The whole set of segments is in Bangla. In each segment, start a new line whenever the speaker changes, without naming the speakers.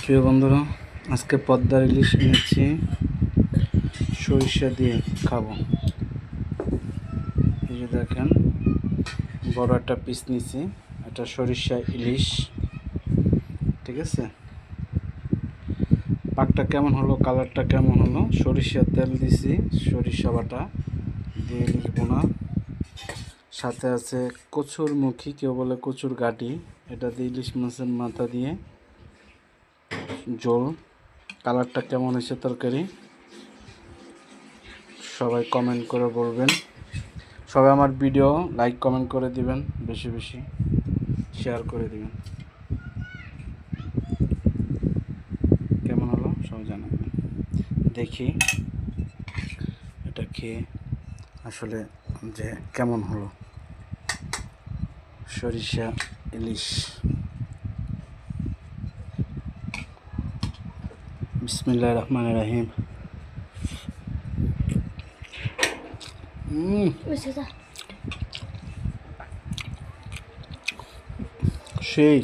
প্রিয় বন্ধুরা, আজকে পদ্মার ইলিশ এনেছি, সরিষা দিয়ে খাবো। এই যে দেখেন, বড় একটা পিস নিছি, এটা সরিষা ইলিশ। ঠিক আছে, পাকটা কেমন হলো, কালারটা কেমন হলো। সরিষার তেল দিছি, সরিষা বাটা দিয়ে ইলিশ বোনা। সাথে আছে কচুর মুখী, কেউ বলে কচুর গাটি, এটা দিয়ে ইলিশ মাছের মাথা দিয়ে ঝোল। কালারটা কেমন হয়েছে তরকারি সবাই কমেন্ট করে বলবেন। সবাই আমার ভিডিও লাইক কমেন্ট করে দিবেন, বেশি বেশি শেয়ার করে দিবেন। কেমন হলো সবাই জানাবেন। দেখি এটা খেয়ে আসলে যে কেমন হলো সরিষা ইলিশ। বিসমিল্লাহির রহমানির রহিম। সেই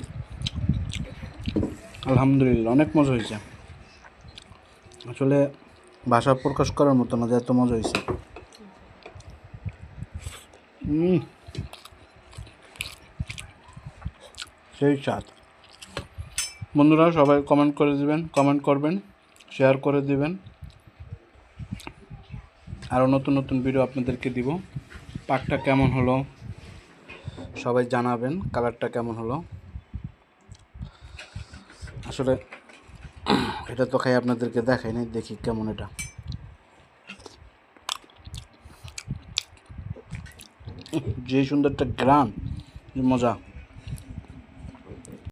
আলহামদুলিল্লাহ, অনেক মজা হয়েছে। আসলে ভাষা প্রকাশ করার মতো না যে এত মজা হয়েছে। সেই স্বাদ। বন্ধুরা সবাই কমেন্ট করে দিবেন, কমেন্ট করবেন, শেয়ার করে দিবেন। আরও নতুন নতুন ভিডিও আপনাদেরকে দিব। পাকটা কেমন হলো সবাই জানাবেন, কালারটা কেমন হলো। আসলে এটা তো খাই আপনাদেরকে দেখাই নাই, দেখি কেমন এটা। যে সুন্দর একটা গ্রাম, মজা।